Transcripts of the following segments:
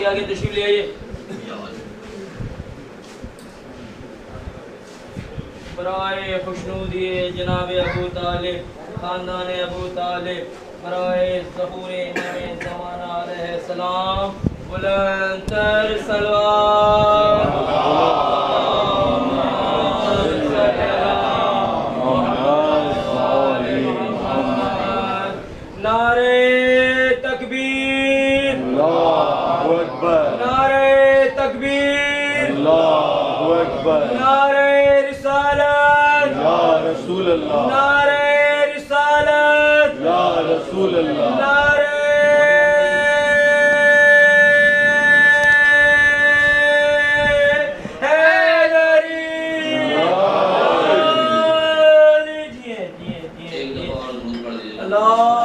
آگے تشریف لے آئیے. برائے خوشنودی جناب ابو طالب خاندان ابو طالب برائے ظہور امام زمانہ علیہ السلام بلند تر صلوات. نعرے تکبیر اللہ اکبر، نعرے تکبیر اللہ اکبر، نعرے رسالت یا رسول اللہ، نعرے رسالت یا رسول اللہ، نعرے حیدری. اللہ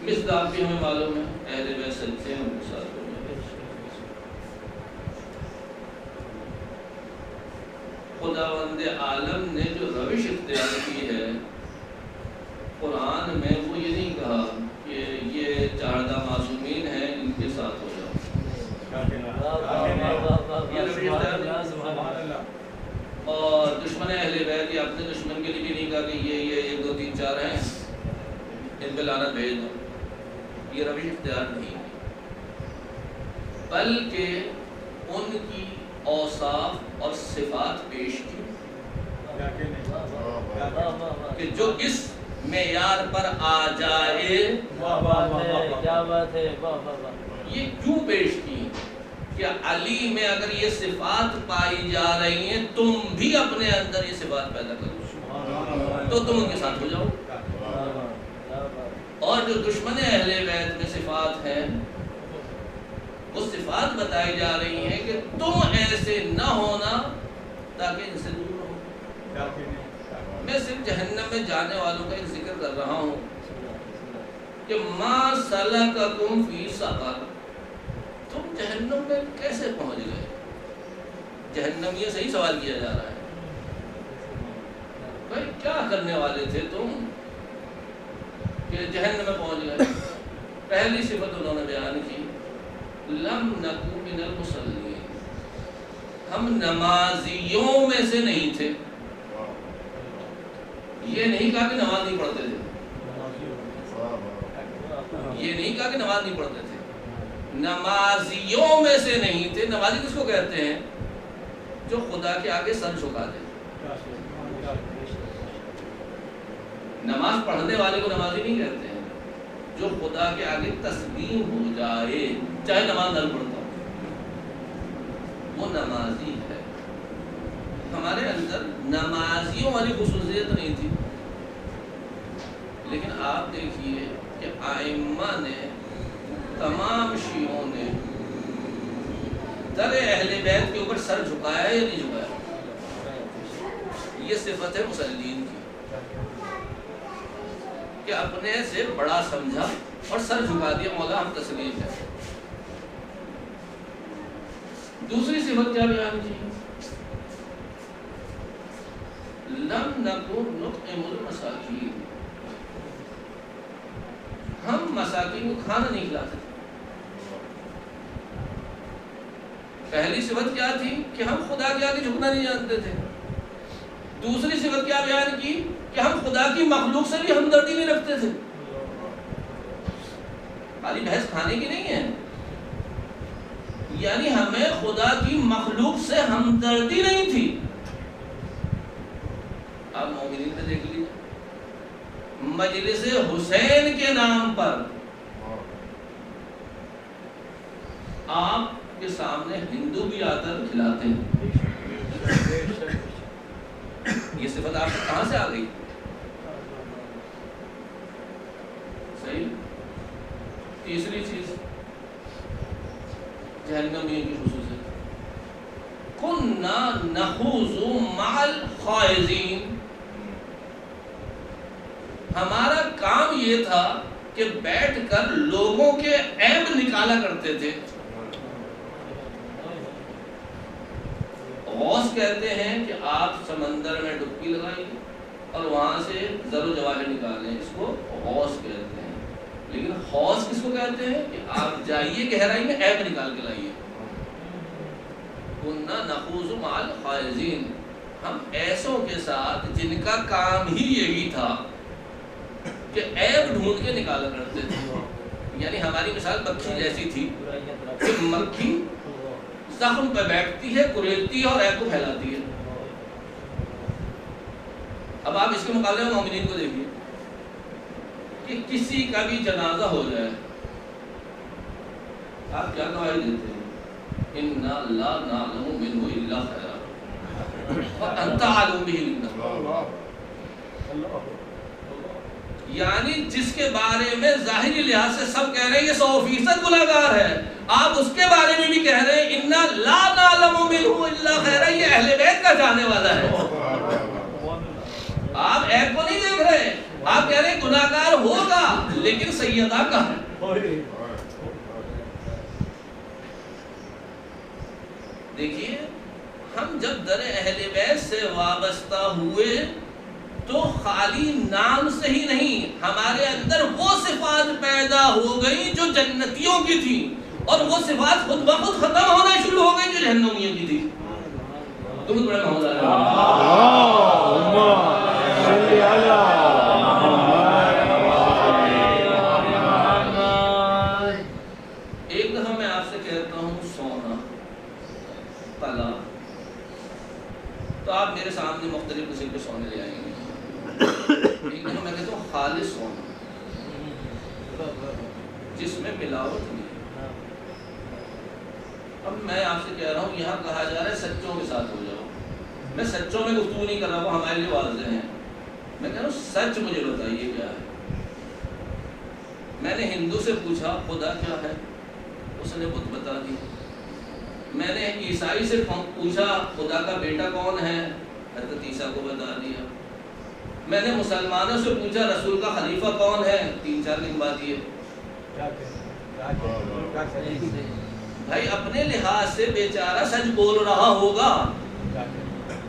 مصداق بھی ہمیں معلوم ہے، اہل بیت سچے ہیں، ان کے ساتھ ہو جائے. خداوند عالم نے جو روش اختیار کی ہے قرآن میں، وہ یہ نہیں کہا کہ یہ چاردہ معصومین ہیں ان کے ساتھ ہو جاؤ. اور دشمن اہل بیت یا اپنے دشمن کے لیے بھی نہیں کہا کہ یہ 1 2 3 4 ہیں، ان پہ لعنت بھیج دو. یہ روش اختیار نہیں، بلکہ ان کی اوصاف اور صفات پیش کی کہ جو اس معیار پر آ جائے. کیا بات ہے. یہ کیوں پیش کی کہ علی میں اگر یہ صفات پائی جا رہی ہیں، تم بھی اپنے اندر یہ صفات پیدا کرو تو تم ان کے ساتھ ہو جاؤ. اور جو دشمن اہل بیت میں صفات ہیں، وہ صفات بتائی جا رہی ہیں کہ تم ایسے نہ ہونا تاکہ ان سے دور رہو. میں صرف جہنم میں جانے والوں کا ایک ذکر کر رہا ہوں کہ ما سلککم فی سقر، تم جہنم میں کیسے پہنچ گئے؟ جہنم یہ صحیح سوال کیا جا رہا ہے. بھائی کیا کرنے والے تھے تم کہ جہنم میں پہنچ گئے؟ پہلی صفت انہوں نے بیان کی، لم نکو من المصلین، ہم نمازیوں میں سے نہیں تھے. یہ نہیں کہا کہ نماز نہیں پڑھتے تھے، یہ نہیں کہا کہ نماز نہیں پڑھتے تھے، نمازیوں میں سے نہیں تھے. نمازی کس کو کہتے ہیں؟ جو خدا کے آگے سر جھکا دے. نماز پڑھنے والے کو نمازی نہیں کہتے ہیں، جو خدا کے آگے تسلیم ہو جائے چاہے نماز نہ پڑھتا ہو، وہ نمازی ہے. ہمارے اندر نمازیوں والی خصوصیت نہیں تھی، لیکن آپ دیکھیے کہ ائمہ نے، تمام شیعوں نے در اہل بیت کے اوپر سر جھکایا یا نہیں جھکایا؟ یہ صفت ہے مسلمین کی کہ اپنے سے بڑا سمجھا اور سر جھکا دیا، مولا ہم تسلیم ہیں۔ دوسری صفت کیا بیان کی؟ لم نکن نطعم المساکین، ہم مساکین کو کھانا نہیں کھلاتے تھے۔ پہلی صفت کیا تھی کہ ہم خدا کے آگے جھکنا نہیں جانتے تھے۔ دوسری صفت کیا بیان کی کہ ہم خدا کی مخلوق سے بھی ہمدردی نہیں رکھتے تھے۔ خالی بحث کھانے کی نہیں ہے، یعنی ہمیں خدا کی مخلوق سے ہمدردی نہیں تھی۔ آپ مومنین میں دیکھ لیجیے، مجلس حسین کے نام پر آپ کے سامنے ہندو بھی آتا ہے کھلاتے ہیں۔ یہ صفت آپ کو کہاں سے آ گئی؟ صحیح۔ تیسری چیز جہنمیوں کی خصوصیت، کُنَّا نَخُوضُ مَعَ الْخَائِضِينَ، ہمارا کام یہ تھا کہ بیٹھ کر لوگوں کے عیب نکالا کرتے تھے۔ غوث کہتے ہیں کہ آپ سمندر میں ڈبکی لگائیں اور وہاں سے زر و جواہر نکالیں، اس کو غوث کہتے ہیں۔ لیکن غوث کس کو کہتے ہیں کہ آپ جائیے گہرائی میں عیب نکال کے لائیے۔ کُنَّا نَخُوضُ مَعَ الْخَائِضِينَ، ہم ایسوں کے ساتھ جن کا کام ہی یہی تھا کہ عیب ڈھونڈ کے نکالا کرتے تھے۔ یعنی ہماری مثال مکھی جیسی تھی کہ مکھی زخم پہ بیٹھتی ہے، کریدتی ہے اور عیب کو پھیلاتی ہے۔ اب آپ اس کے مقابلے میں مومنین کو دیکھیے کہ کسی کا بھی جنازہ ہو جائے، آپ کیا گواہی دیتے ہیں؟ اِنَّا لَا نَعْلَمُ مِنْهُ إِلَّا خَيْرًا وَأَنْتَ عَالِمٌ بِهِ لِلَّهِ، یعنی جس کے بارے میں ظاہری لحاظ سے سب کہہ رہے ہیں یہ 100% گناہگار ہے، آپ اس کے بارے میں بھی کہہ رہے ہیں اِنَّا لَا نَعْلَمُ مِنْهُ إِلَّا خَيْرًا، یہ اہل بیت کا جانے والا ہے۔ آپ عیب کو نہیں دیکھ رہے، آپ کہہ رہے ہیں گناہگار ہوگا لیکن سیدہ کا ہے۔ دیکھیے، ہم جب در اہل بیت سے وابستہ ہوئے تو خالی نام سے ہی نہیں، ہمارے اندر وہ صفات پیدا ہو گئی جو جنتیوں کی تھی، اور وہ صفات خود بخود ختم ہونا شروع ہو گئی جو جہنمیوں کی تھی۔ تم بڑے محمد ایک دفعہ میں آپ سے کہتا ہوں سونا، طلاق، تو آپ میرے سامنے مختلف قسم کے سونے لے آئیں گے۔ ایک دفعہ میں کہتا ہوں خالص سونا جس میں ملاوٹ نہیں۔ اب میں آپ سے کہہ رہا ہوں، یہاں کہا جا رہا ہے سچوں کے ساتھ ہو جاؤ، میں سچوں میں گفتگو نہیں کر رہا، وہ ہمارے لیے واضح ہیں، میں کہہ رہا ہوں سچ مجھے بتائیے کیا ہے۔ میں نے ہندو سے پوچھا خدا کیا ہے، اس نے بت بتا دی۔ میں نے عیسائی سے پوچھا خدا کا بیٹا کون ہے، حضرت عیسیٰ کو بتا دیا۔ میں نے مسلمانوں سے پوچھا رسول کا خلیفہ کون ہے، 3-4 دن بعد دیے۔ بھائی اپنے لحاظ سے بیچارہ سچ بول رہا ہوگا،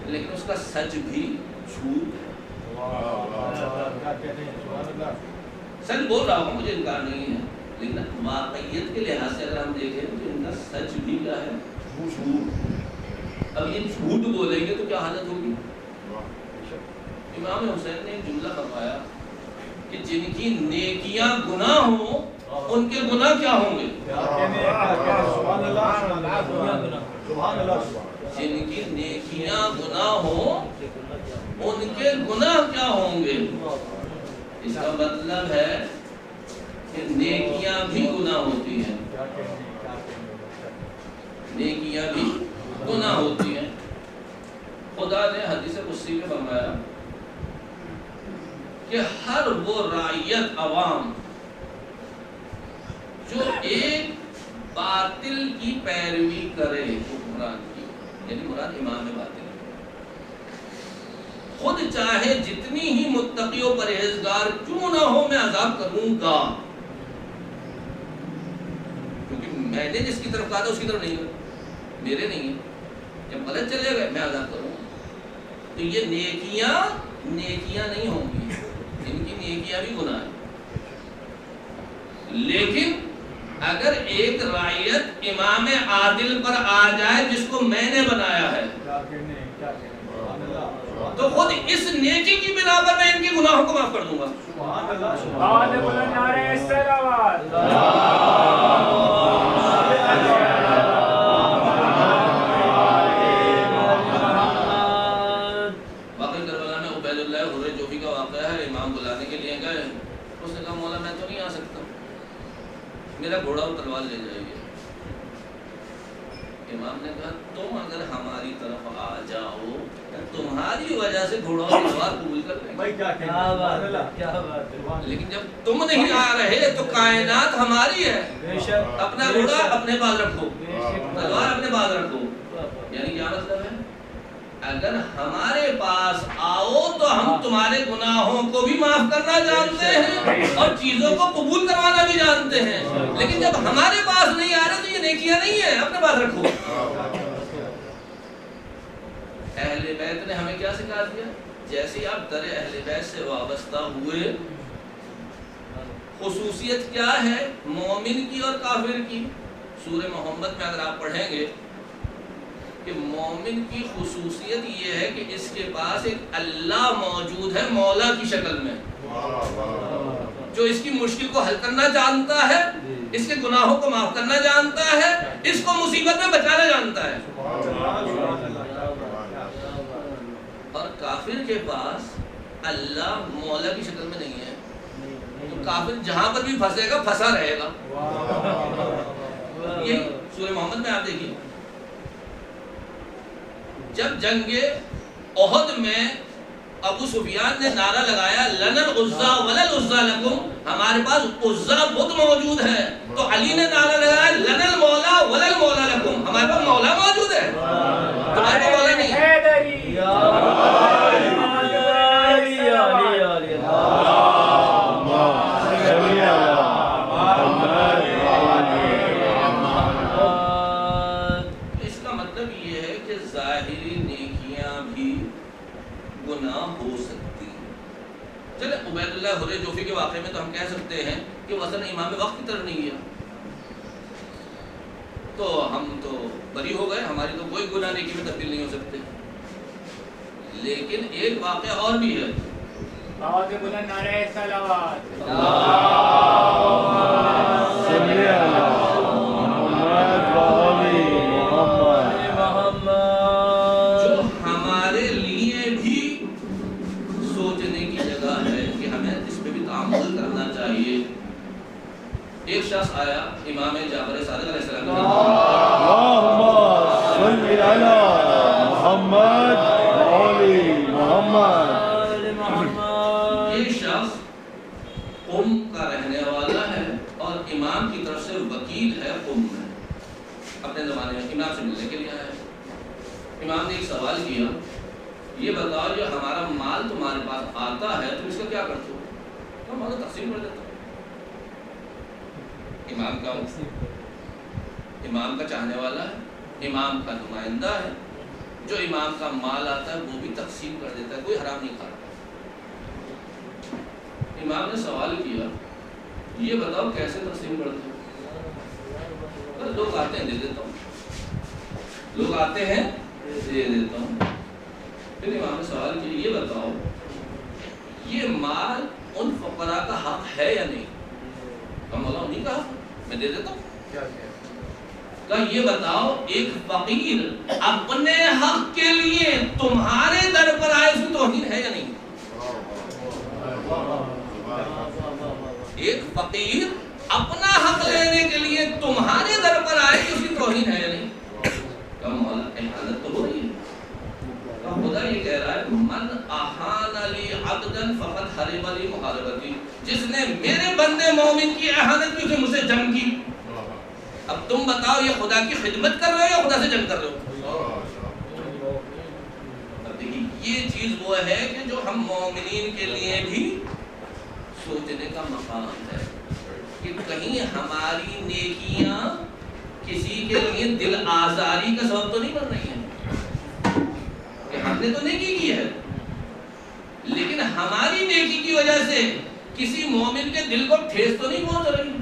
لیکن اس کا سچ بھی جھوٹ ہے۔ سچ بول رہا ہوگا، مجھے انکار نہیں ہے، لیکن واقعیت کے لحاظ سے اگر ہم دیکھیں تو ان کا سچ بھی کیا ہے، جھوٹ۔ اب یہ جھوٹ بولیں گے تو کیا حالت ہوگی؟ امام حسین نے ایک جملہ فرمایا کہ جن کی نیکیاں گناہ ہوں ان کے گناہ کیا ہوں گے؟ جن کی نیکیاں گناہ ہوں ان کے گناہ کیا ہوں گے؟ اس کا مطلب ہے کہ نیکیاں بھی گناہ ہوتی ہیں، نیکیاں بھی گناہ ہوتی ہیں۔ خدا تعالیٰ نے حدیث قدسی میں فرمایا کہ ہر وہ رعیت عوام جو ایک باطل کی پیروی کرے حکمران کی، یعنی مراد امام باطل، خود چاہے جتنی ہی متقی و پرہیزگار کیوں نہ ہو میں عذاب کروں گا، کیونکہ میں نے جس کی طرف کہا تھا اس کی طرف نہیں ہے، میرے نہیں ہے، جب غلط چلے گئے میں عذاب کروں گا۔ تو یہ نیکیاں نہیں ہوں گی، ان کی نیکیاں بھی گناہ ہیں۔ لیکن اگر ایک رعیت امام عادل پر آ جائے جس کو میں نے بنایا ہے، تو خود اس نیکی کی بنا پر میں ان کے گناہوں کو معاف کر دوں گا۔ واقعی کربلا میں عبید اللہ حر جوفی کا واقعہ ہے، امام بلانے کے لیے گئے، اس نے کہا مولا میں تو نہیں آ سکتا، میرا گھوڑا اور تلوار لے جائیے۔ امام نے کہا تم اگر ہماری طرف آ جاؤ تمہاری وجہ سے گھوڑا اور تلوار قبول کر لیں گے، لیکن جب تم نہیں آ رہے تو کائنات ہماری ہے، اپنا گھوڑا اپنے پاس رکھو، تلوار اپنے پاس رکھو۔ یعنی کیا مطلب ہے؟ اگر ہمارے پاس آؤ تو ہم تمہارے گناہوں کو بھی معاف کرنا جانتے ہیں اور چیزوں کو قبول کروانا بھی جانتے ہیں، لیکن جب ہمارے پاس نہیں آ رہے تو یہ نیکیاں نہیں ہیں، اپنے پاس رکھو۔ اہل بیت نے ہمیں کیا سکھا دیا؟ جیسے آپ در اہل بیت سے وابستہ ہوئے، خصوصیت کیا ہے مومن کی اور کافر کی؟ سورہ محمد میں اگر آپ پڑھیں گے کہ مومن کی خصوصیت یہ ہے کہ اس کے پاس ایک اللہ موجود ہے مولا کی شکل میں، جو اس کی مشکل کو حل کرنا جانتا ہے، اس کے گناہوں کو معاف کرنا جانتا ہے، اس کو مصیبت میں بچانا جانتا ہے۔ اور کافر کے پاس اللہ مولا کی شکل میں نہیں ہے، تو کافر جہاں پر بھی پھنسے گا پھنسا رہے گا۔ یہی سورہ محمد میں آپ دیکھیے، جب جنگ احد میں ابو سفیان نے نعرہ لگایا لنا العزا ولا العزا لکم، ہمارے پاس عزا بت موجود ہے، تو علی نے نعرہ لگایا لنا المولا ولا المولا لکم، ہمارے پاس مولا موجود ہے، تمہارے پاس مولا نہیں ہے۔ اس کا مطلب یہ ہے کہ ظاہری نیکیاں بھی گناہ ہو سکتی ہیں۔ چلے عبید اللہ حر جوفی کے واقعے میں تو ہم کہہ سکتے ہیں کہ وزن امام وقت کی طرف نہیں گیا، تو ہم تو بری ہو گئے، ہماری تو کوئی گناہ نیکی میں تبدیل نہیں ہو سکتے۔ لیکن ایک واقعہ اور بھی ہے، جو ہمارے لیے بھی سوچنے کی جگہ ہے کہ ہمیں اس پہ بھی تعامل کرنا چاہیے۔ ایک شخص آیا امام جعفر صادق علیہ السلام کے یہ شخص قم کا رہنے والا ہے اور امام کی طرف سے وکیل ہے قم میں، اپنے زمانے میں امام سے ملنے کے لیے آیا ہے۔ امام نے ایک سوال کیا، یہ بتاؤ جو ہمارا مال تمہارے پاس آتا ہے تم اس کا کیا کرتے ہو؟ تو ہم تقسیم کر دیتا ہوں۔ امام کا چاہنے والا ہے، امام کا نمائندہ ہے، جو امام کا مال آتا ہے وہ بھی تقسیم کر دیتا ہے، کوئی حرام نہیں کھاتا۔ امام نے سوال کیا، یہ بتاؤ کیسے تقسیم کرتے ہو؟ لوگ آتے ہیں دے دیتا ہوں، لوگ آتے ہیں دے دیتا ہوں۔ پھر امام نے سوال کیا، یہ بتاؤ یہ مال ان فقراء کا حق ہے یا نہیں؟ مولا انہیں کہا میں دے دیتا ہوں۔ کہا یہ بتاؤ ایک فقیر اپنے حق کے لیے تمہارے در پر آئے اس کی توہین ہے یا نہیں؟ ایک فقیر اپنا حق لینے کے لیے تمہارے در پر آئے اس کی توہین ہے یا نہیں؟ کہا مولا احانت تو ہو رہی ہے۔ کہا خدا یہ من احان علی عبدن فقط حرم علی محاربتی، جس نے میرے بندے مومن کی احانت کی، اسے مجھ سے جنگ کی۔ اب تم بتاؤ یہ خدا کی خدمت کر رہے ہو یا خدا سے جنگ کر رہے ہو؟ اب دیکھیے یہ چیز وہ ہے کہ جو ہم مومنین کے لیے بھی سوچنے کا مقام ہے کہ کہیں ہماری نیکیاں کسی کے لیے دل آزاری کا سبب تو نہیں بن رہی ہیں کہ ہم نے تو نیکی کی ہے لیکن ہماری نیکی کی وجہ سے کسی مومن کے دل کو ٹھیس تو نہیں پہنچ رہی۔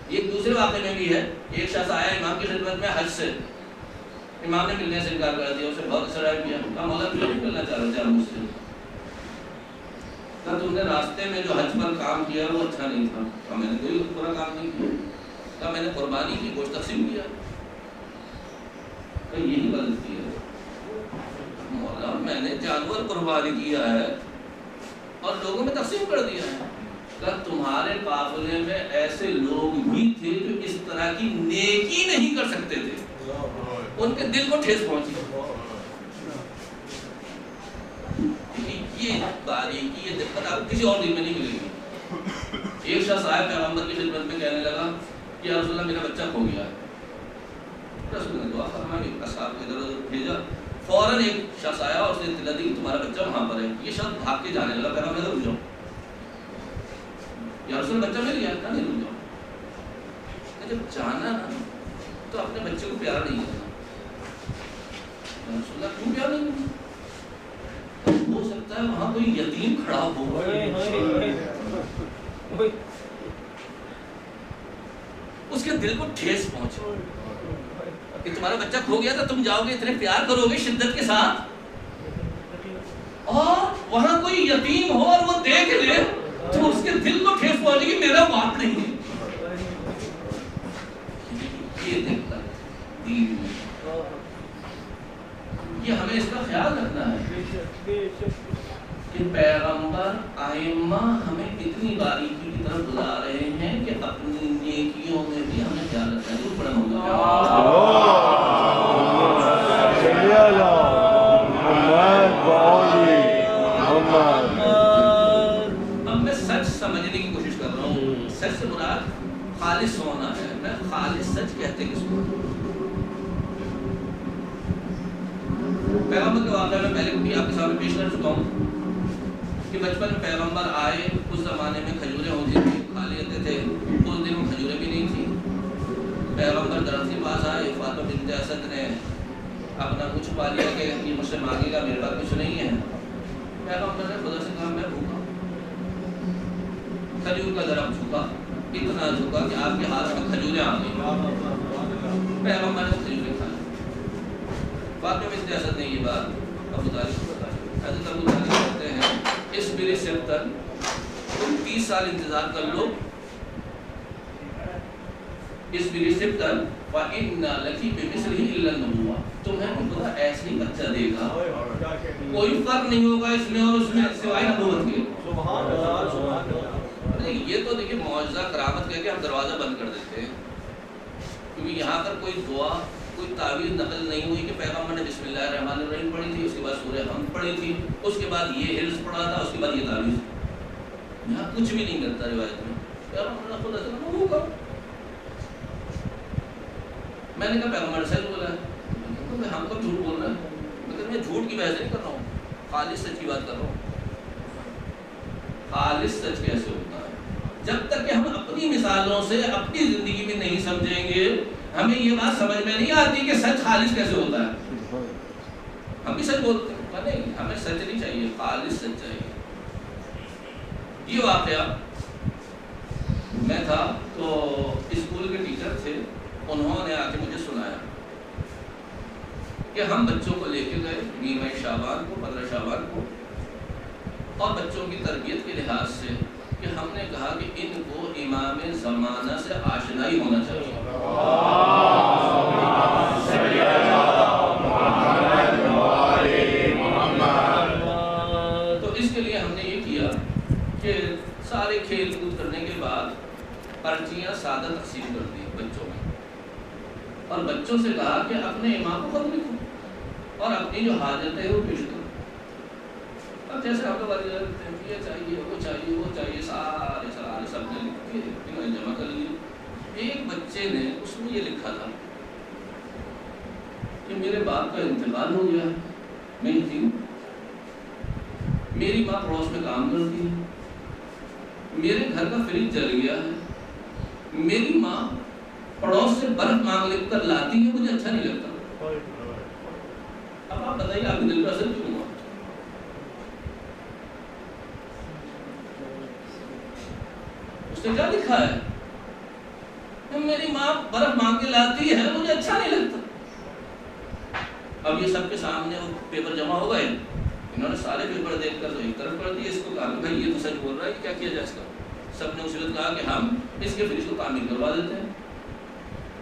ایک دوسرے واقعے میں بھی ہے، ایک شخص آیا امام کی خدمت میں حج سے، امام نے ملنے سے انکار کر دیا، اسے بہت اثر کیا، کہا مولا کیوں نہیں ملنا چاہ رہے تھے آپ مجھ سے؟ کہا تم نے راستے میں جو حج پر کام کیا وہ اچھا نہیں تھا۔ کہا میں نے کوئی برا کام نہیں کیا۔ کہا میں نے قربانی کی، گوشت تقسیم کیا۔ کہا یہی غلطی ہے مولا، میں نے جانور قربانی کیا ہے اور لوگوں میں تقسیم کر دیا ہے۔ کہا تمہارے قافلے میں ایسے لوگ بھی تھے جو اس طرح کی نیکی نہیں کر سکتے تھے، ان کے دل کو ٹھیس پہنچی۔ یہ باریکی، یہ دقت آپ کسی اور دن میں نہیں ملے گی۔ ایک شخص آیا پیغمبر کی خدمت میں کہنے لگا کہ یا رسول اللہ میرا بچہ کھو گیا ہے۔ رسول نے دعا فرمائی، اصحاب کو ادھر ادھر بھیجا، فوراً ایک شخص آیا اور اس نے اطلاع دی کہ تمہارا بچہ وہاں پر ہے۔ یہ شخص بھاگ کے جانے لگا، پیغمبر رک جاؤ یا رسول بچہ مل گیا، نہیں رک جاؤ۔ جب جانا نا تو اپنے بچے کو پیار نہیں کرنا۔ رسول اللہ کیوں پیار نہیں کرنا؟ ہو سکتا ہے وہاں کوئی یتیم کھڑا ہو، اس کے دل کو ٹھیس پہنچے کہ تمہارا بچہ کھو گیا تو تم جاؤ گے اتنے پیار کرو گے شدت کے ساتھ، اور وہاں کوئی یتیم ہو اور وہ دیکھ لے تو اس کے دل کو ٹھیس پہنچے گی میرا باپ نہیں ہے۔ یہ دیکھتا دین میں یہ ہمیں اس کا خیال رکھنا ہے کہ پیغمبر ائمہ ہمیں اتنی باریکی کی طرف بلا رہے ہیں کہ اپنی نیکیوں میں بھی ہمیں خیال رکھنا ہے۔ ضرور پڑھا اب میں سچ سمجھنے کی کوشش کر رہا ہوں۔ سچ سے مراد خالص ہونا ہے۔ میں خالص سچ کہتے کس کو؟ پیغمبر کے واقعہ میں پہلے بھی آپ کے سامنے پیش کر چکا ہوں کہ بچپن میں پیغمبر آئے، اس زمانے میں کھجوریں ہوتی تھی، کھا لیتے تھے، اس دن میں کھجوریں بھی نہیں تھیں۔ پیغمبر درخت کے پاس آئے، فاطمہ بنت اسد نے اپنا منہ چھپا لیا کہ یہ مجھ سے مانگے گا، میرے پاس کچھ نہیں ہے۔ پیغمبر نے خدا سے کہا میں بھوکا۔ کھجور کا درخت جھکا، اتنا جھکا کہ آپ کے ہاتھ میں کھجوریں آ گئی۔ پیغمبر نے کھجوریں کھا لی۔ فاطمہ بنت اسد نے یہ بات ابو طالب کو بتائی۔ حضرت ابو طالب کہتے ہیں اس میرے سے تک تم 30 سال انتظار کر لو، اس میرے سے تک وَإِنَّ لَكِ بِمِثْلِهِ إِلَّا النُّبُوَّةَ، تمہیں بھی خدا ایسے ہی بچہ دے گا، کوئی فرق نہیں ہوگا اس میں اور اس میں سوائے نبوت کے۔ یہ تو دیکھیں معجزہ کرامت کہہ کے ہم دروازہ بند کر دیتے ہیں، کیونکہ یہاں پر کوئی دعا کوئی تعویذ نقل نہیں ہوئی کہ پیغمبر نے بسم اللہ الرحمن الرحیم پڑھی تھی، اس کے بعد سورہ حمد پڑھی تھی، اس کے بعد یہ حرز پڑھا تھا، اس کے بعد یہ تعویذ۔ یہاں کچھ بھی نہیں کرتا روایت میں۔ پیغمبر نے خود ایسا ہوگا۔ میں نے کہا پیغمبر سچ بولا ہے، ہم کو جھوٹ بول رہا ہے، مگر میں جھوٹ کی بحث نہیں کر رہا ہوں، خالص سچ کی بات کر رہا ہوں۔ خالص سچ کیسے ہوتا ہے؟ جب تک کہ ہم اپنی مثالوں سے اپنی زندگی میں نہیں سمجھیں گے، ہمیں یہ بات سمجھ میں نہیں آتی کہ سچ خالص کیسے ہوتا ہے۔ ہم بھی سچ بولتے ہیں، نہیں ہمیں سچ نہیں چاہیے، خالص سچ چاہیے۔ یہ واقعہ میں تھا تو اسکول کے ٹیچر تھے، انہوں نے آ کے مجھے سنایا کہ ہم بچوں کو لے کے گئے 20 شعبان کو، 15 شعبان کو، اور بچوں کی تربیت کے لحاظ سے کہ ہم نے کہا کہ ان کو امام زمانہ سے آشنائی ہونا چاہیے۔ تو اس کے لیے ہم نے یہ کیا کہ سارے کھیل کود کرنے کے بعد پرچیاں سادہ تقسیم کر دی بچوں میں، اور بچوں سے کہا کہ اپنے امام کو خط لکھو اور اپنی جو حاجت ہے وہ پیش کرو۔ اب جیسے ہم لوگ یہ چاہیے وہ چاہیے وہ چاہیے سارے سب نے لکھ کے جمع کر لیے. ایک بچے نے اس میں یہ لکھا تھا کہ میرے باپ کا انتقال ہو گیا ہے, میں ہی ہوں, میری ماں پڑوس میں کام کرتی ہے, میرے گھر کا فریج جل گیا ہے, میری ماں پڑوس سے برف مانگ لے کر لاتی ہے, مجھے اچھا نہیں لگتا. اب آپ بتائیے آپ کے دل پر اثر کیوں ہوا؟ اس نے کیا لکھا ہے کہ میری ماں برف مانگ کے لاتی ہے, مجھے اچھا نہیں لگتا. اب یہ سب کے سامنے وہ پیپر جمع ہو گئے, انہوں نے سارے پیپر دیکھ کر تو ایک طرف کر دیے, اس کو کہا کہ بھائی یہ تو سچ بول رہا ہے, کیا کیا جائے اس کا. سب نے اسی وقت کہا کہ ہم اس کے فریج کو تعمیر کروا دیتے ہیں.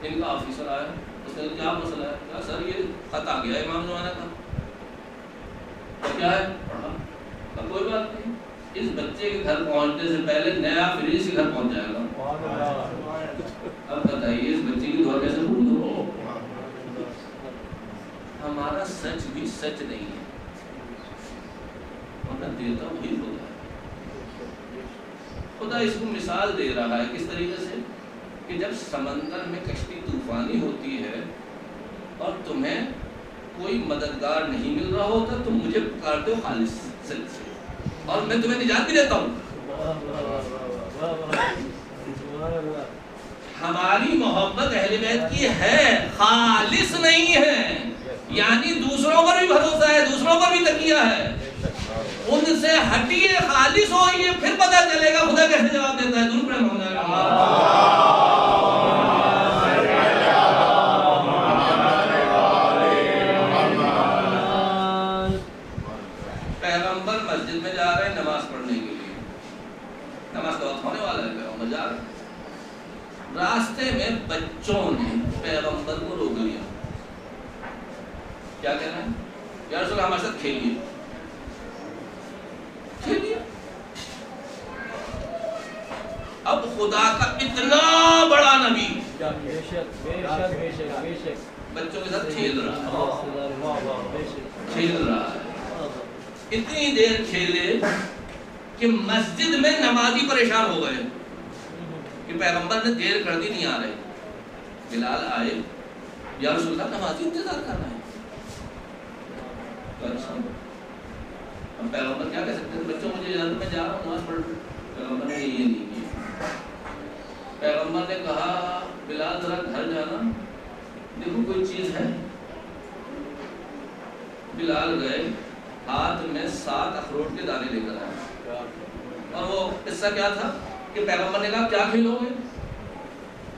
ان کا آفیسر آیا, اس نے کیا مسئلہ ہے؟ کہا سر یہ خط آ گیا ہے امام زمانہ کا. کیا ہے؟ پڑھا. اب کوئی بات نہیں, اس بچے کے گھر پہنچنے سے پہلے نیا فریج کے گھر پہنچ جائے گا. اب بتائیے اس بچے کی دعا کیسے پوری ہو؟ ہمارا سچ بھی سچ نہیں ہے, اور نہ دیتا وہی خدا ہے. خدا اس کو مثال دے رہا ہے کس طریقے سے کہ جب سمندر میں کشتی طوفانی ہوتی ہے اور تمہیں کوئی مددگار نہیں مل رہا ہوتا, تم مجھے پکارتے ہو خالص سچ سے, اور میں تمہیں نجات بھی دیتا ہوں. ہماری محبت اہل بیت کی ہے, خالص نہیں ہے, یعنی دوسروں پر بھی بھروسہ ہے, دوسروں پر بھی تکیہ ہے. ان سے ہٹیے, خالص ہوئیے, پھر پتہ چلے گا خدا کیسے جواب دیتا ہے. درود پڑھیں محمد پیغمبر مسجد میں جا رہے ہیں نماز پڑھنے کے لیے, نماز کا وقت ہونے والا ہے, پیغمبر جا رہے ہیں. راستے میں بچوں نے پیغمبر کو روک لیا. کیا کہنا ہے؟ یا رسول اللہ ہمارے ساتھ کھیلیے. کھیلیے. اب خدا کا اتنا بڑا نبی بچوں کے ساتھ کھیل رہا ہے. اتنی دیر کھیلے کہ مسجد میں نمازی پریشان ہو گئے کہ پیغمبر نے دیر کر دی, نہیں آ رہے. بلال آئے, یا رسول اللہ نمازی انتظار کر رہے ہیں. اب پیغمبر کیا کہہ سکتے ہیں, بچوں مجھے اجازت, میں جا رہا ہوں نماز پڑھ. پیغمبر نے یہ نہیں کیا. پیغمبر نے کہا بلال ذرا گھر جانا, دیکھو کوئی چیز ہے. بلال گئے, ہاتھ میں 7 اخروٹ کے دانے لے کر آئے. اور وہ قصہ کیا تھا کہ پیغمبر نے کہا کیا کھیلو گے؟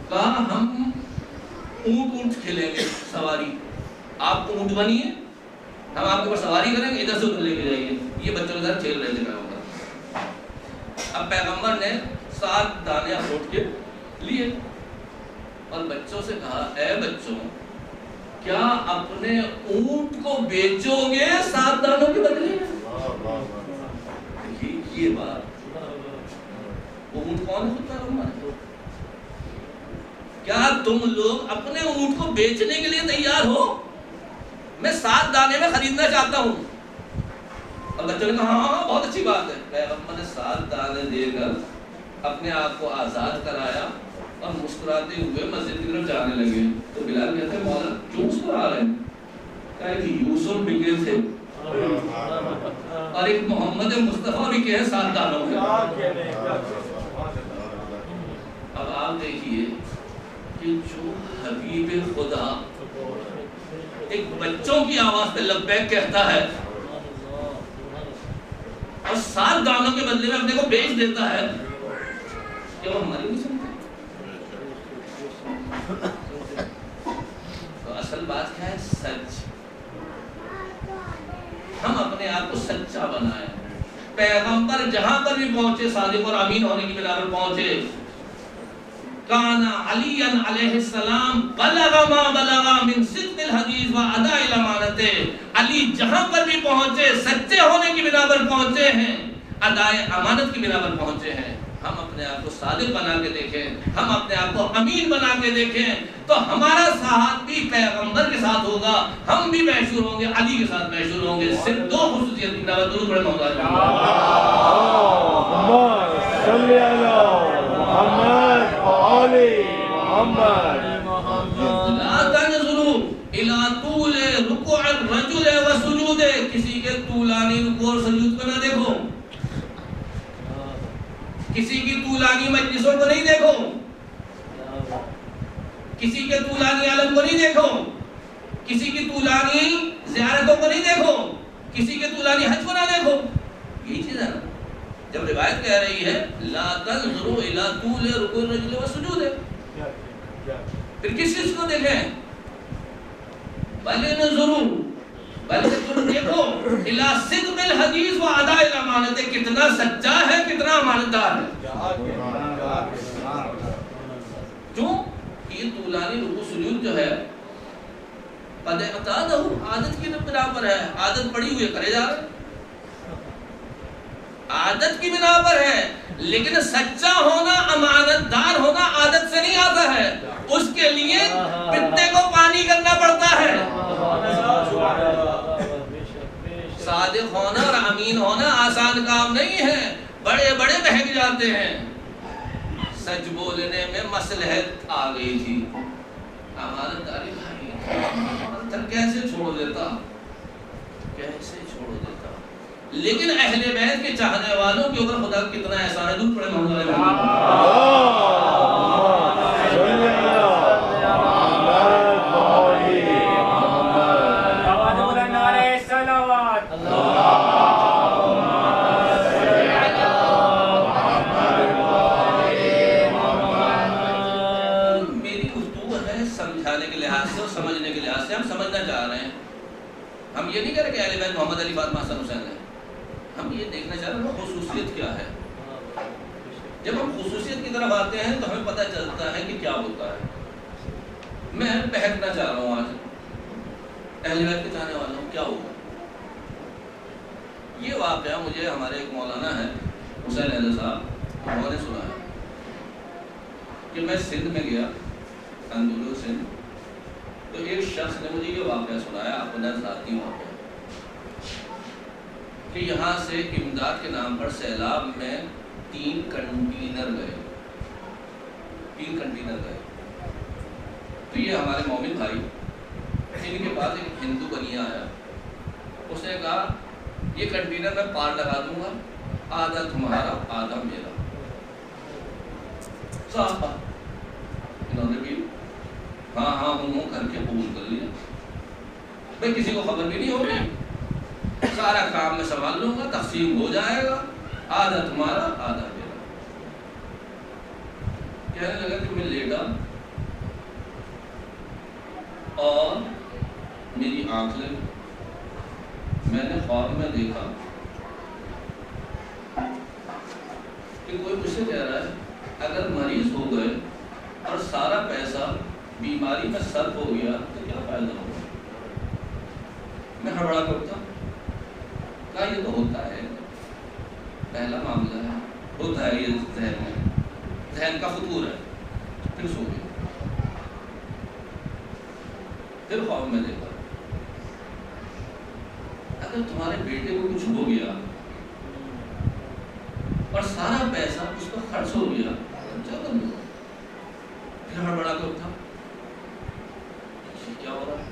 کہا ہم اونٹ کھیلیں گے, سواری. آپ اونٹ بنیے, ہم آپ کے اوپر سواری کریں گے, ادھر سے ادھر لے کے جائیے. یہ بچوں کے ساتھ کھیل رہے تھے پیغمبر. اب پیغمبر نے 7 دانے اخروٹ کے لیے اور بچوں سے کہا اے بچوں, کیا اپنے اونٹ کو بیچو گے 7 دانوں کے بدلے میں؟ یہ بات, وہ اونٹ کون ہے؟ خود پیغمبر ہے. کیا تم لوگ اپنے اونٹ کو بیچنے کے لیے تیار ہو؟ میں 7 دانے میں خریدنا چاہتا ہوں. اور بچوں نے کہا ہاں بہت اچھی بات ہے. پیغمبر نے 7 دانے دے کر اپنے آپ کو آزاد کرایا اور مسکراتے ہوئے مسجد کی طرف جانے لگے. تو بلال کہتے ہیں مولا کیوں مسکرا رہے ہیں؟ کہا کہ یوسف بکے تھے اور ایک محمد مصطفیٰ بکے ہیں 7 دانوں میں. اب آپ دیکھیے کہ جو حبیب خدا ایک بچوں کی آواز پہ لبیک کہتا ہے اور 7 دانوں کے بدلے میں اپنے کو بیچ دیتا ہے, کیا وہ ہماری نہیں سنتے؟ تو اصل بات کیا ہے؟ سچ. ہم اپنے آپ کو سچا بنائیں. پیغمبر جہاں پر بھی پہنچے صادق اور امین ہونے کی بنا پر پہنچے. کانا علی علیہ السلام بلغ ما بلغ من صدق الحدیث و اداء الامانت. علی جہاں پر بھی پہنچے سچے ہونے کی بنا پر پہنچے ہیں, اداء امانت کی بنا پر پہنچے ہیں. ہم اپنے آپ کو صادق بنا کے دیکھیں، ہم اپنے آپ کو امین بنا کے دیکھیں، تو ہمارا ساتھ بھی پیغمبر کے ساتھ ہوگا، ہم بھی محشور ہوں گے، علی کے ساتھ محشور ہوں گے۔ صرف دو خصوصیت کی دعوت درود پڑھے محمد صلی اللہ محمد وعلی محمد۔ لا تنظروا الى طول رکوع الرجل وسجود، کسی کے طولانی رکوع اور سجود کو نہ دیکھو، کسی کی طولانی مجلسوں کو نہیں دیکھو، کسی کے طولانی عالم کو نہیں دیکھو، کسی کی طولانی زیارتوں کو نہیں دیکھو، کسی کے طولانی حج کو نہ دیکھو۔ یہی چیز ہے نا، جب روایت کہہ رہی ہے لا تنظروا الى طول رکوع الرجل وسجود، پھر کس چیز کو دیکھیں؟ بلے نظروں، بلکہ تم دیکھو الى صدق الحدیث و اداء الامانت، کتنا سچا ہے، کتنا امانتدار ہے۔ کیوں؟ یہ طولانی رکوع سجود جو ہے قد اعتادہ، عادت کی بنا پر ہے، عادت پڑی ہوئی کرے جا رہے، عادت کی بنا پر ہے، لیکن سچا ہونا، امانتدار ہونا عادت سے نہیں آتا ہے، اس کے لیے پتے کو پانی کرنا پڑتا ہے۔ صادق ہونا اور امین ہونا آسان کام نہیں ہے، بڑے بڑے بہک جاتے ہیں۔ سچ بولنے میں مصلحت آ گئی تھی، امانتداری کیسے چھوڑ دیتا، کیسے چھوڑ دیتا۔ لیکن اہل بیت کے چاہنے والوں کے اوپر خدا کتنا احسان ہے، درود پڑھے محمد ہم یہ نہیں کہہ رہے کہ اہل بیت محمد علی فاطمہ حسن حسین ہے، ہم یہ دیکھنا چاہ رہے ہیں خصوصیت کیا ہے۔ جب ہم خصوصیت کی طرف آتے ہیں تو ہمیں پتہ چلتا ہے کہ کیا ہوتا ہے۔ میں بہکنا چاہ رہا ہوں آج اہل بیت کے چاہنے والوں کیا ہوگا۔ یہ واقعہ مجھے ہمارے ایک مولانا ہے حسین احمد صاحب، انہوں نے سنا ہے کہ میں سندھ میں گیا، اندلو سندھ، تو ایک شخص نے مجھے یہ واقعہ سنایا، اپنا ذاتی واقعہ، کہ یہاں سے امداد کے نام پر سیلاب میں 3 کنٹینر گئے، 3 کنٹینر گئے۔ تو یہ ہمارے مومن بھائی، ان کے پاس ایک ہندو بنیا آیا، اس نے کہا یہ کنٹینر میں پار لگا دوں گا، آدھا تمہارا آدھا میرا۔ صاحب انہوں نے بھی ہاں ہوں کر کے قبول کر لیا، بھائی کسی کو خبر بھی نہیں ہوگی، سارا کام میں سنبھال لوں گا، تقسیم ہو جائے گا، آدھا تمہارا آدھا میرا۔ کہنے لگا کہ میں لیٹا اور میری آنکھ لگی، میں نے خواب میں دیکھا کہ کوئی مجھ سے کہہ رہا ہے اگر مریض ہو گئے اور سارا پیسہ بیماری میں صرف ہو گیا تو کیا فائدہ ہوگا۔ میں ہڑبڑا کر اٹھا، کہا یہ تو ہوتا ہے، پہلا معاملہ ہے، ہوتا ہے یہ ذہن میں، ذہن کا فطور ہے۔ پھر سو گیا، پھر خواب میں دیکھا اگر تمہارے بیٹے کو کچھ ہو گیا اور سارا پیسہ اس پر خرچ ہو گیا تو کیا کر لو۔ پھر ہڑبڑا کر اٹھا، کیا ہو رہا ہے،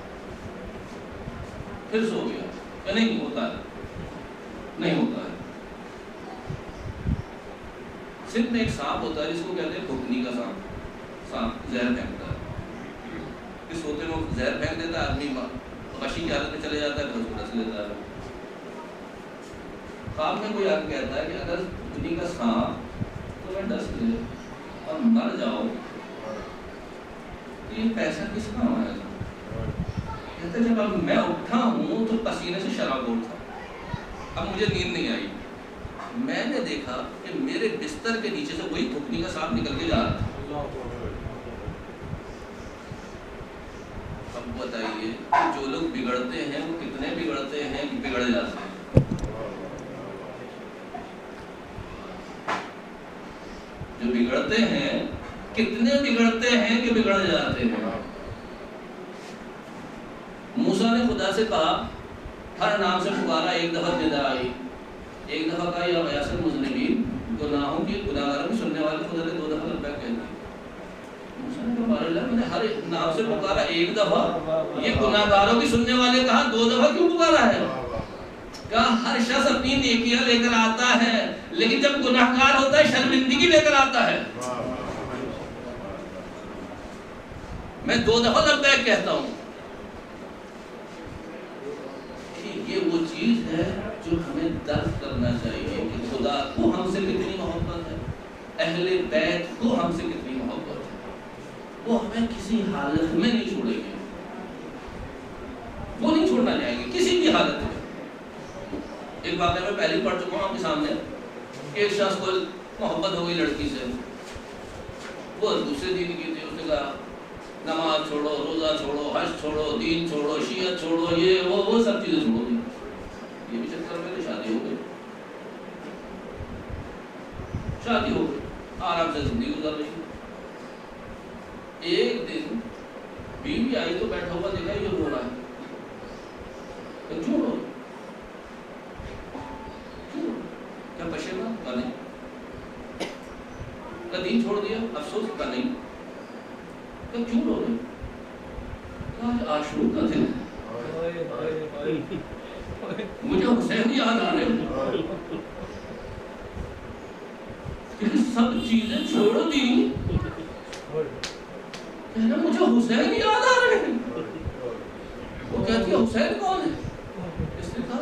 پھر سو گیا کہ نہیں ہوتا ہے، نہیں ہوتا ہے۔ سندھ میں ایک سانپ ہوتا ہے جس کو کہتے ہیں کھوکنی کا سانپ، سانپ زہر پھینکتا ہے، اس ہوتے میں زہر پھینک دیتا ہے، آدمی غشی کی حالت میں چلے جاتا ہے، پھر اس کو ڈس لیتا ہے۔ خواب میں کوئی آدمی کہتا ہے کہ اگر کھوکنی کا سانپ تمہیں ڈس لے اور مر جاؤ تو یہ پیسہ کس کام آئے گا۔ کہتے ہیں جب میں اٹھا ہوں تو پسینے سے شرابور تھا، اب مجھے نیند نہیں آئی، میں نے دیکھا کہ میرے بستر کے نیچے سے وہی کھوکنی کا سانپ نکل کے جا رہا تھا۔ اب بتائیے کہ جو لوگ بگڑتے ہیں وہ کتنے بگڑتے ہیں کہ بگڑ جاتے ہیں۔ بگڑتے ہیں کہ بگڑ جاتے ہیں. موسیٰ نے خدا سے کہا، ہر نام سے پکارا، ایک دفعہ ندا آئی، ایک دفعہ کہا یا غیاث المذنبین، گناہوں کی گناہگاروں کی سننے والے. خدا نے 2 دفعہ لبیک کہہ دیا. موسیٰ نے کہا اللہ میں نے ہر نام سے پکارا ایک دفعہ، یہ گناہگاروں کی سننے والے کہا 2 دفعہ کیوں پکارا ہے؟ کہا ہر شخص اپنی نیکیاں لے کر آتا ہے، لیکن جب گناہگار ہوتا ہے شرمندگی لے کر آتا ہے. میں 2 دفعہ لبیک کہتا ہوں. یہ وہ چیز ہے جو ہمیں درک کرنا چاہیے کہ خدا کو ہم سے کتنی محبت ہے، اہل بیت کو ہم سے کتنی محبت ہے. وہ ہمیں کسی حالت میں نہیں چھوڑیں گے، وہ نہیں چھوڑنا چاہیں گے کسی بھی حالت میں. ایک واقعہ میں پہلے پڑھ چکا ہوں آپ کے سامنے. ایک شخص کو محبت ہو گئی لڑکی سے، وہ دوسرے دین کی تھی. اس نے کہا نماز چھوڑو، روزہ چھوڑو، حج چھوڑو، دین چھوڑو، شیعت چھوڑو، یہ وہ سب چیزیں چھوڑو دی. یہ بھی چکر میں تو شادی ہو گئی، شادی ہو گئی، آرام سے زندگی گزار رہی. ایک دن بیوی آئی تو بیٹھا ہوا دیکھا یہ رو رہا ہے. کیوں رو؟ کیا پشیمان کا نہیں؟ کا دین چھوڑ دیا؟ افسوس کا نہیں؟ کیوں رو رہے؟ آج عاشور کا دن ہے، مجھے حسین یاد آ رہے ہیں. سب چیزیں چھوڑ دی، کہنا مجھے حسین یاد آ رہے ہیں. وہ کہتی ہے حسین کون ہے؟